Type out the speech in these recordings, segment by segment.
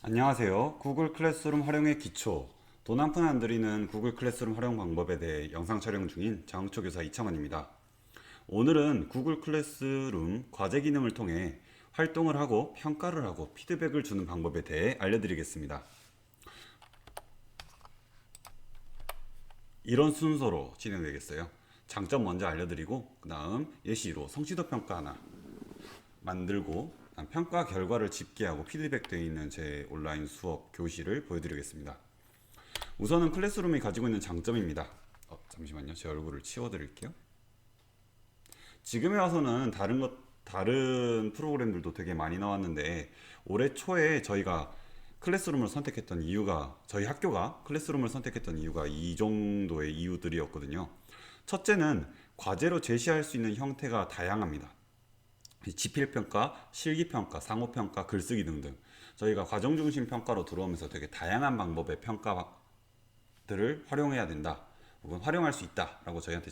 안녕하세요. 구글 클래스룸 활용의 기초, 돈 한 푼 안 들이는 구글 클래스룸 활용 방법에 대해 영상 촬영 중인 장우초 교사 이창원입니다. 오늘은 구글 클래스룸 과제 기능을 통해 활동을 하고 평가를 하고 피드백을 주는 방법에 대해 알려드리겠습니다. 이런 순서로 진행되겠어요. 장점 먼저 알려드리고 그 다음 예시로 성취도 평가 하나 만들고 평가 결과를 집계하고 피드백되어 있는 제 온라인 수업 교실을 보여드리겠습니다. 우선은 클래스룸이 가지고 있는 장점입니다. 잠시만요. 제 얼굴을 치워드릴게요. 지금에 와서는 다른 프로그램들도 되게 많이 나왔는데 올해 초에 저희가 클래스룸을 선택했던 이유가 저희 학교가 클래스룸을 선택했던 이유가 이 정도의 이유들이었거든요. 첫째는 과제로 제시할 수 있는 형태가 다양합니다. 지필평가, 실기평가, 상호평가, 글쓰기 등등 저희가 과정중심 평가로 들어오면서 되게 다양한 방법의 평가들을 활용해야 된다 혹은 활용할 수 있다 라고 저희한테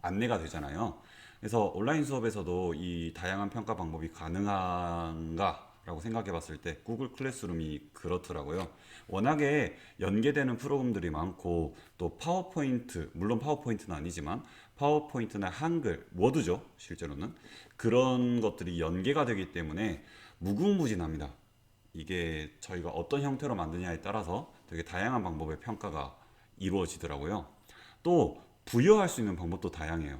안내가 되잖아요. 그래서 온라인 수업에서도 이 다양한 평가 방법이 가능한가 라고 생각해 봤을 때 구글 클래스룸이 그렇더라고요. 워낙에 연계되는 프로그램들이 많고 또 파워포인트, 물론 파워포인트는 아니지만 파워포인트나 한글, 워드죠 실제로는 그런 것들이 연계가 되기 때문에 무궁무진합니다. 이게 저희가 어떤 형태로 만드냐에 따라서 되게 다양한 방법의 평가가 이루어지더라고요. 또 부여할 수 있는 방법도 다양해요.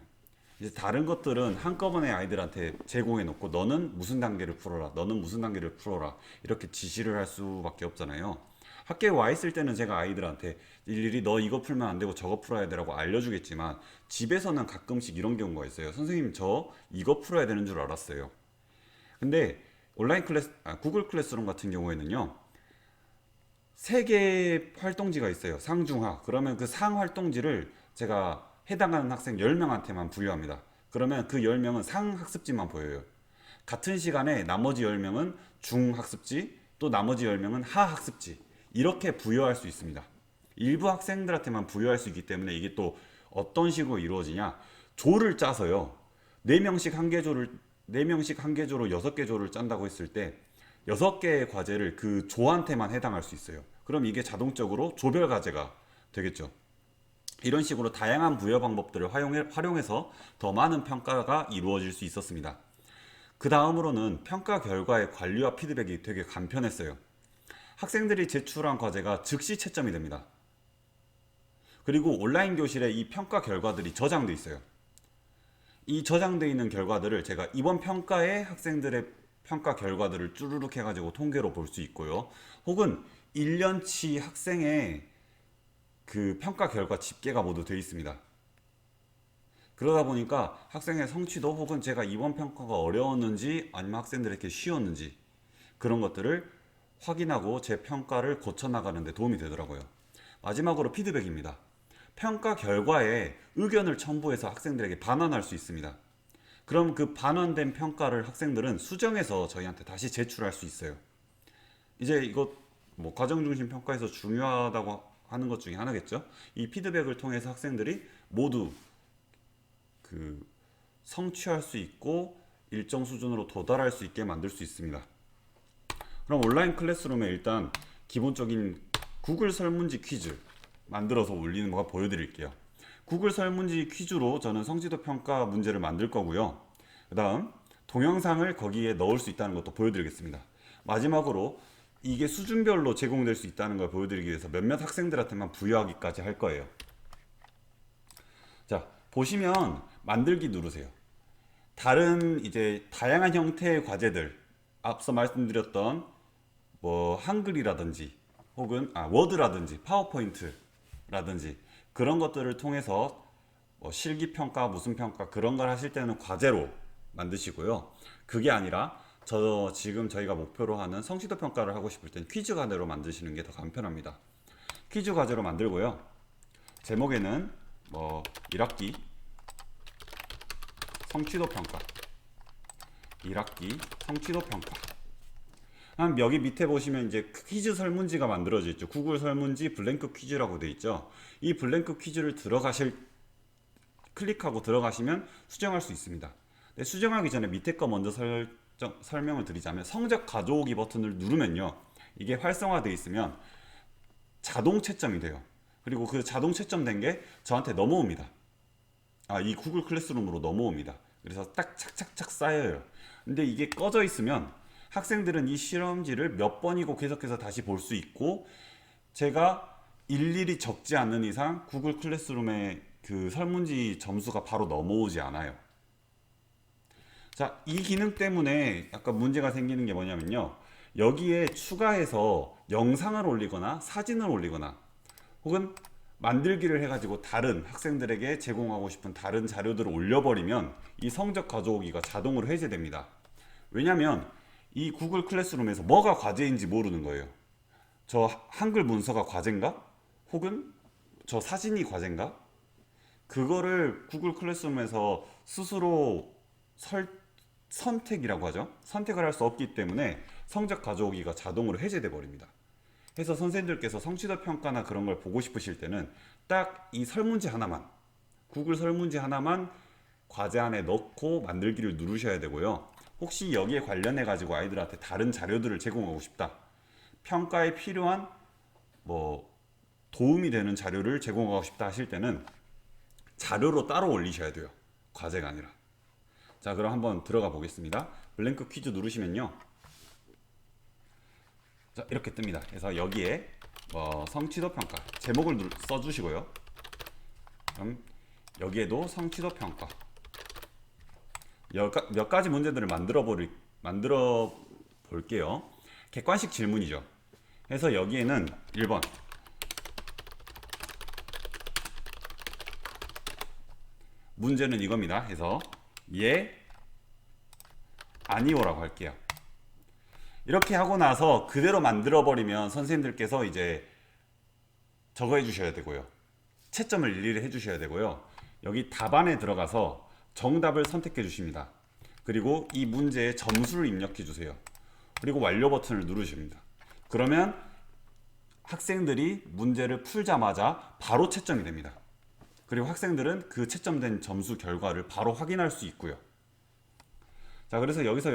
이제 다른 것들은 한꺼번에 아이들한테 제공해 놓고 너는 무슨 단계를 풀어라, 너는 무슨 단계를 풀어라 이렇게 지시를 할 수밖에 없잖아요. 학교에 와 있을 때는 제가 아이들한테 일일이 너 이거 풀면 안 되고 저거 풀어야 되라고 알려주겠지만 집에서는 가끔씩 이런 경우가 있어요. 선생님 저 이거 풀어야 되는 줄 알았어요. 근데 구글 클래스룸 같은 경우에는요. 세 개의 활동지가 있어요. 상중하. 그러면 그 상 활동지를 제가 해당하는 학생 10명한테만 부여합니다. 그러면 그 10명은 상학습지만 보여요. 같은 시간에 나머지 10명은 중학습지, 또 나머지 10명은 하학습지. 이렇게 부여할 수 있습니다. 일부 학생들한테만 부여할 수 있기 때문에 이게 또 어떤 식으로 이루어지냐? 조를 짜서요. 4명씩 한 개 조를 4명씩 한 개 조로 6개 조를 짠다고 했을 때 6개의 과제를 그 조한테만 해당할 수 있어요. 그럼 이게 자동적으로 조별 과제가 되겠죠. 이런 식으로 다양한 부여 방법들을 활용해서 더 많은 평가가 이루어질 수 있었습니다. 그 다음으로는 평가 결과의 관리와 피드백이 되게 간편했어요. 학생들이 제출한 과제가 즉시 채점이 됩니다. 그리고 온라인 교실에 이 평가 결과들이 저장돼 있어요. 이 저장돼 있는 결과들을 제가 이번 평가에 학생들의 평가 결과들을 쭈루룩 해가지고 통계로 볼 수 있고요. 혹은 1년치 학생의 그 평가 결과 집계가 모두 되어 있습니다. 그러다 보니까 학생의 성취도 혹은 제가 이번 평가가 어려웠는지 아니면 학생들에게 쉬웠는지 그런 것들을 확인하고 제 평가를 고쳐나가는 데 도움이 되더라고요. 마지막으로 피드백입니다. 평가 결과에 의견을 첨부해서 학생들에게 반환할 수 있습니다. 그럼 그 반환된 평가를 학생들은 수정해서 저희한테 다시 제출할 수 있어요. 이제 이거 뭐 과정중심 평가에서 중요하다고 하는 것 중에 하나겠죠. 이 피드백을 통해서 학생들이 모두 그 성취할 수 있고 일정 수준으로 도달할 수 있게 만들 수 있습니다. 그럼 온라인 클래스룸에 일단 기본적인 구글 설문지 퀴즈 만들어서 올리는 거 보여드릴게요. 구글 설문지 퀴즈로 저는 성취도 평가 문제를 만들 거고요. 그 다음 동영상을 거기에 넣을 수 있다는 것도 보여드리겠습니다. 마지막으로 이게 수준별로 제공될 수 있다는 걸 보여드리기 위해서 몇몇 학생들한테만 부여하기까지 할 거예요. 자, 보시면 만들기 누르세요. 다른 이제 다양한 형태의 과제들, 앞서 말씀드렸던 뭐 한글이라든지 혹은 워드라든지 파워포인트라든지 그런 것들을 통해서 뭐 실기평가 무슨 평가 그런 걸 하실 때는 과제로 만드시고요. 그게 아니라 지금 저희가 목표로 하는 성취도 평가를 하고 싶을 땐 퀴즈 과제로 만드시는 게 더 간편합니다. 퀴즈 과제로 만들고요. 제목에는 뭐 1학기 성취도 평가 1학기 성취도 평가 여기 밑에 보시면 이제 퀴즈 설문지가 만들어져 있죠. 구글 설문지 블랭크 퀴즈라고 되어 있죠. 이 블랭크 퀴즈를 클릭하고 들어가시면 수정할 수 있습니다. 근데 수정하기 전에 밑에 거 먼저 설명을 드리자면 성적 가져오기 버튼을 누르면요. 이게 활성화되어 있으면 자동 채점이 돼요. 그리고 그 자동 채점된 게 저한테 넘어옵니다. 이 구글 클래스룸으로 넘어옵니다. 그래서 딱 착착착 쌓여요. 근데 이게 꺼져 있으면 학생들은 이 실험지를 몇 번이고 계속해서 다시 볼 수 있고, 제가 일일이 적지 않는 이상 구글 클래스룸에 그 설문지 점수가 바로 넘어오지 않아요. 자, 이 기능 때문에 약간 문제가 생기는 게 뭐냐면요. 여기에 추가해서 영상을 올리거나 사진을 올리거나 혹은 만들기를 해가지고 다른 학생들에게 제공하고 싶은 다른 자료들을 올려버리면 이 성적 가져오기가 자동으로 해제됩니다. 왜냐면 이 구글 클래스룸에서 뭐가 과제인지 모르는 거예요. 저 한글 문서가 과제인가? 혹은 저 사진이 과제인가? 그거를 구글 클래스룸에서 스스로 선택이라고 하죠. 선택을 할 수 없기 때문에 성적 가져오기가 자동으로 해제돼 버립니다. 그래서 선생님들께서 성취도 평가나 그런 걸 보고 싶으실 때는 딱 이 설문지 하나만, 구글 설문지 하나만 과제 안에 넣고 만들기를 누르셔야 되고요. 혹시 여기에 관련해 가지고 아이들한테 다른 자료들을 제공하고 싶다, 평가에 필요한 뭐 도움이 되는 자료를 제공하고 싶다 하실 때는 자료로 따로 올리셔야 돼요. 과제가 아니라. 자, 그럼 한번 들어가 보겠습니다. 블랭크 퀴즈 누르시면요, 자, 이렇게 뜹니다. 그래서 여기에 성취도 평가 제목을 써주시고요. 그럼 여기에도 성취도 평가 몇 가지 문제들을 만들어 볼게요. 객관식 질문이죠. 그래서 여기에는 1번 문제는 이겁니다. 해서 예, 아니오라고 할게요. 이렇게 하고 나서 그대로 만들어 버리면 선생님들께서 이제 적어 주셔야 되고요. 채점을 일일이 해 주셔야 되고요. 여기 답안에 들어가서 정답을 선택해 주십니다. 그리고 이 문제에 점수를 입력해 주세요. 그리고 완료 버튼을 누르십니다. 그러면 학생들이 문제를 풀자마자 바로 채점이 됩니다. 그리고 학생들은 그 채점된 점수 결과를 바로 확인할 수 있고요. 자, 그래서 여기서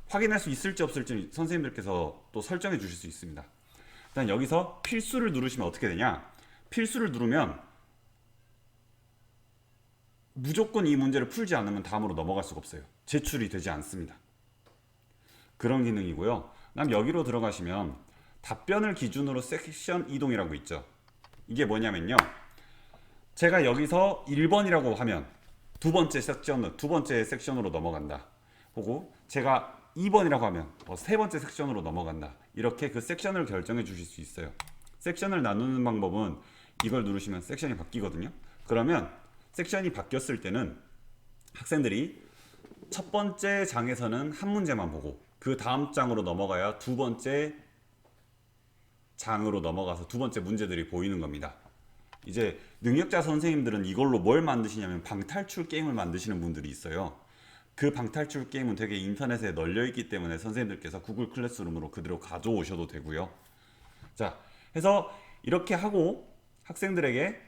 확인할 수 있을지 없을지 선생님들께서 또 설정해 주실 수 있습니다. 일단 여기서 필수를 누르시면 어떻게 되냐? 필수를 누르면 무조건 이 문제를 풀지 않으면 다음으로 넘어갈 수가 없어요. 제출이 되지 않습니다. 그런 기능이고요. 그다음 여기로 들어가시면 답변을 기준으로 섹션 이동이라고 있죠. 이게 뭐냐면요, 제가 여기서 1번이라고 하면 두 번째 섹션으로 넘어간다. 혹은 제가 2번이라고 하면 세 번째 섹션으로 넘어간다. 이렇게 그 섹션을 결정해 주실 수 있어요. 섹션을 나누는 방법은 이걸 누르시면 섹션이 바뀌거든요. 그러면 섹션이 바뀌었을 때는 학생들이 첫 번째 장에서는 한 문제만 보고 그 다음 장으로 넘어가야 두 번째 장으로 넘어가서 두 번째 문제들이 보이는 겁니다. 이제 능력자 선생님들은 이걸로 뭘 만드시냐면 방탈출 게임을 만드시는 분들이 있어요. 그 방탈출 게임은 되게 인터넷에 널려 있기 때문에 선생님들께서 구글 클래스룸으로 그대로 가져오셔도 되고요. 자, 해서 이렇게 하고 학생들에게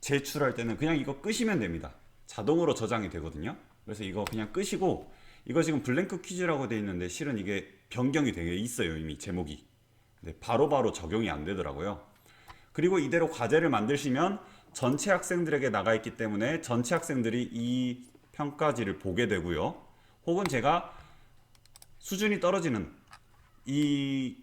제출할 때는 그냥 이거 끄시면 됩니다. 자동으로 저장이 되거든요. 그래서 이거 그냥 끄시고, 이거 지금 블랭크 퀴즈라고 되어 있는데 실은 이게 변경이 되어 있어요. 이미 제목이. 근데 바로바로 적용이 안 되더라고요. 그리고 이대로 과제를 만드시면 전체 학생들에게 나가 있기 때문에 전체 학생들이 이 평가지를 보게 되고요. 혹은 제가 수준이 떨어지는 이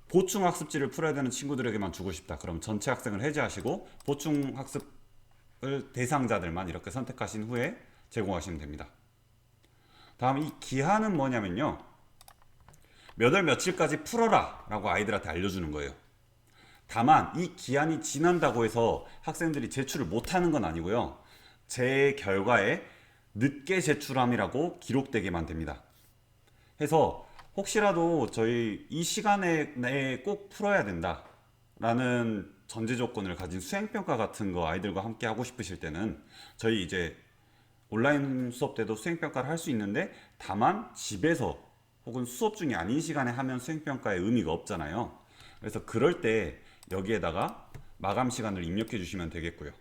보충학습지를 풀어야 되는 친구들에게만 주고 싶다. 그럼 전체 학생을 해제하시고 보충학습을 대상자들만 이렇게 선택하신 후에 제공하시면 됩니다. 다음 이 기한은 뭐냐면요, 몇 월 며칠까지 풀어라 라고 아이들한테 알려주는 거예요. 다만 이 기한이 지난다고 해서 학생들이 제출을 못하는 건 아니고요. 제 결과에 늦게 제출함이라고 기록되게만 됩니다. 해서 혹시라도 저희 이 시간에 내에 꼭 풀어야 된다 라는 전제 조건을 가진 수행평가 같은 거 아이들과 함께 하고 싶으실 때는 저희 이제 온라인 수업 때도 수행평가를 할 수 있는데, 다만 집에서 혹은 수업 중이 아닌 시간에 하면 수행평가의 의미가 없잖아요. 그래서 그럴 때 여기에다가 마감 시간을 입력해 주시면 되겠고요.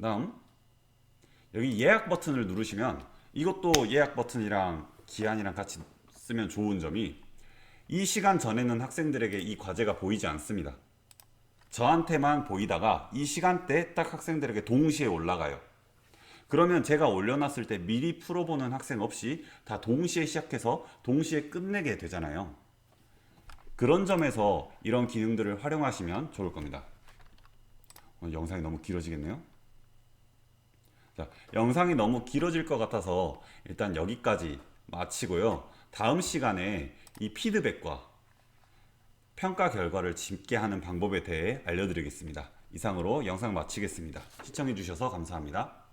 다음 여기 예약 버튼을 누르시면 이것도 예약 버튼이랑 기한이랑 같이 쓰면 좋은 점이 이 시간 전에는 학생들에게 이 과제가 보이지 않습니다. 저한테만 보이다가 이 시간대에 딱 학생들에게 동시에 올라가요. 그러면 제가 올려놨을 때 미리 풀어보는 학생 없이 다 동시에 시작해서 동시에 끝내게 되잖아요. 그런 점에서 이런 기능들을 활용하시면 좋을 겁니다. 영상이 너무 길어지겠네요. 자, 영상이 너무 길어질 것 같아서 일단 여기까지 마치고요. 다음 시간에 이 피드백과 평가 결과를 집계하는 방법에 대해 알려드리겠습니다. 이상으로 영상 마치겠습니다. 시청해주셔서 감사합니다.